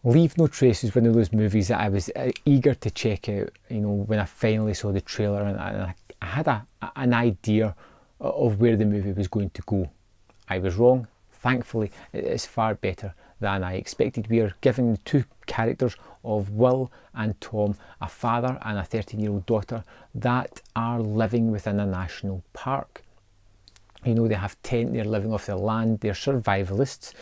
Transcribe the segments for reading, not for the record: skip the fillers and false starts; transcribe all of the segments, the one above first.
Leave No Trace was one of those movies that I was eager to check out, you know, when I finally saw the trailer, and I had an idea of where the movie was going to go. I was wrong. Thankfully, it is far better than I expected. We are giving the two characters of Will and Tom, a father and a 13-year-old daughter, that are living within a national park. You know, they have tent, they're living off the land, they're survivalists.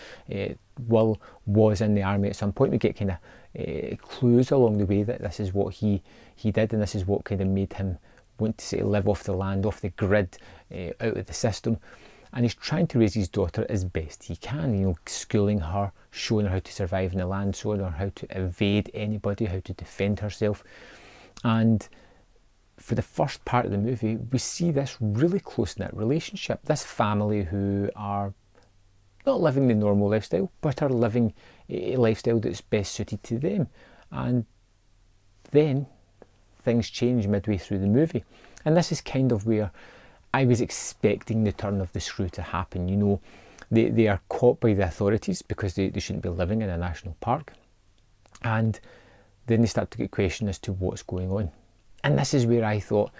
Will was in the army at some point. We get kind of clues along the way that this is what he did, and this is what kind of made him want to say live off the land, off the grid, out of the system. And he's trying to raise his daughter as best he can, you know, schooling her, showing her how to survive in the land, showing her how to evade anybody, how to defend herself. And for the first part of the movie, we see this really close-knit relationship, this family who are not living the normal lifestyle, but are living a lifestyle that's best suited to them. And then things change midway through the movie. And this is kind of where I was expecting the turn of the screw to happen. You know, they are caught by the authorities because they shouldn't be living in a national park. And then they start to get questioned as to what's going on. And this is where I thought,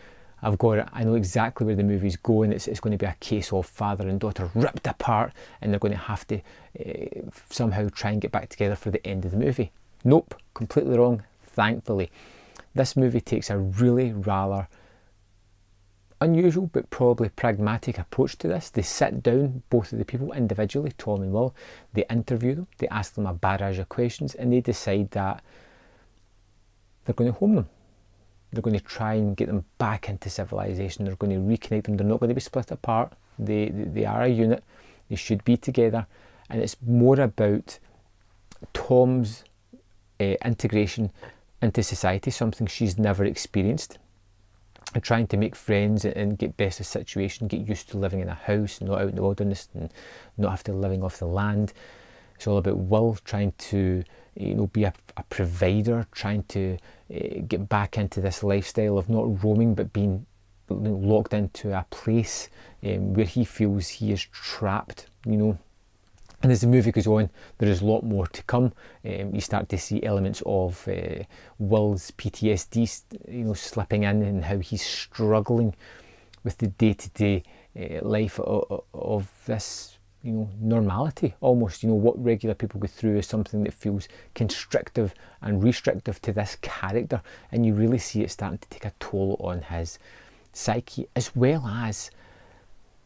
I know exactly where the movie's going. It's going to be a case of father and daughter ripped apart, and they're going to have to somehow try and get back together for the end of the movie. Nope, completely wrong, thankfully. This movie takes a really rather unusual but probably pragmatic approach to this. They sit down, both of the people individually, Tom and Will, they interview them, they ask them a barrage of questions, and they decide that they're going to home them. They're going to try and get them back into civilization. They're going to reconnect them. They're not going to be split apart. They are a unit. They should be together. And it's more about Tom's integration into society, something she's never experienced, and trying to make friends and get best of the situation, get used to living in a house, not out in the wilderness, and not have to living off the land. It's all about Will trying to, you know, be a provider, trying to get back into this lifestyle of not roaming but being, you know, locked into a place where he feels he is trapped, you know. And as the movie goes on, there is a lot more to come. You start to see elements of Will's PTSD, you know, slipping in, and how he's struggling with the day-to-day life of this, you know, normality almost. You know, what regular people go through is something that feels constrictive and restrictive to this character, and you really see it starting to take a toll on his psyche, as well as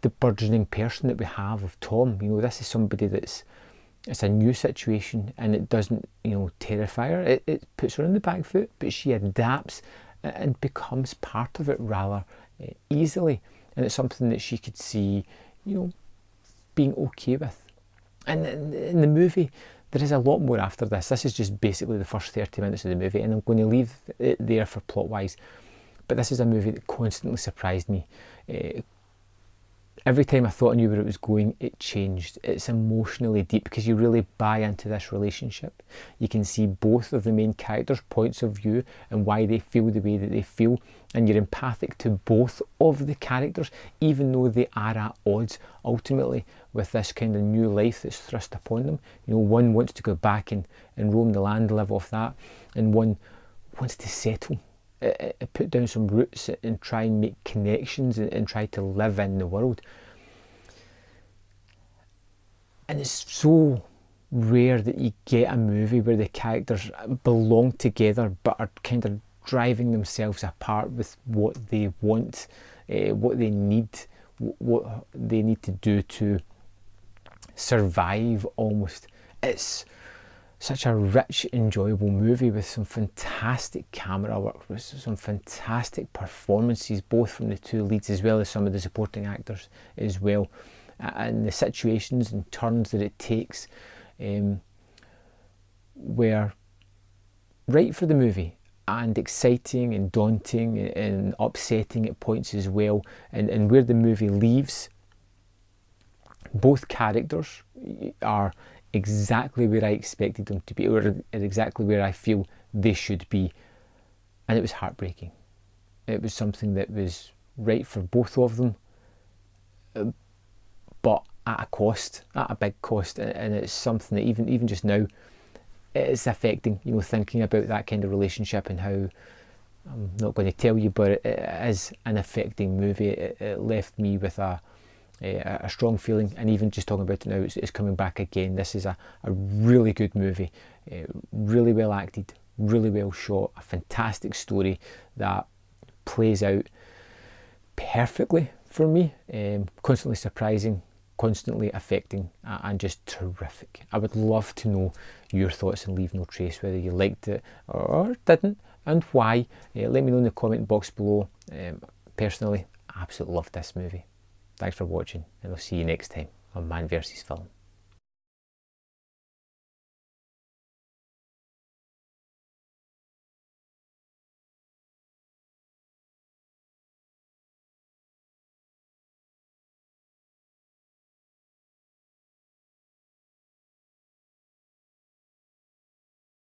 the burgeoning person that we have of Tom. You know, this is somebody it's a new situation, and it doesn't, you know, terrify her. It puts her on the back foot, but she adapts and becomes part of it rather easily, and it's something that she could see, you know, being okay with. And in the movie, there is a lot more after this. This is just basically the first 30 minutes of the movie, and I'm going to leave it there for plot wise. But this is a movie that constantly surprised me. Every time I thought I knew where it was going, it changed. It's emotionally deep because you really buy into this relationship. You can see both of the main characters' points of view and why they feel the way that they feel, and you're empathic to both of the characters, even though they are at odds ultimately with this kind of new life that's thrust upon them. You know, one wants to go back and roam the land, live off that, and one wants to settle. Put down some roots and try and make connections and try to live in the world. And it's so rare that you get a movie where the characters belong together but are kind of driving themselves apart with what they want, what they need to do to survive almost. It's such a rich, enjoyable movie with some fantastic camera work, with some fantastic performances, both from the two leads as well as some of the supporting actors as well. And the situations and turns that it takes were right for the movie, and exciting and daunting and upsetting at points as well. And where the movie leaves, both characters are exactly where I expected them to be, or exactly where I feel they should be, and it was heartbreaking. It was something that was right for both of them, but at a cost, at a big cost, and it's something that even just now, it's affecting, you know, thinking about that kind of relationship and how, I'm not going to tell you, but it is an affecting movie. It left me with a strong feeling, and even just talking about it now, it's coming back again. This is a really good movie, really well acted, really well shot, a fantastic story that plays out perfectly for me, constantly surprising, constantly affecting, and just terrific. I would love to know your thoughts and Leave No Trace, whether you liked it or didn't, and why. Let me know in the comment box below. Personally, I absolutely loved this movie. Thanks for watching, and I'll see you next time on Man vs Film.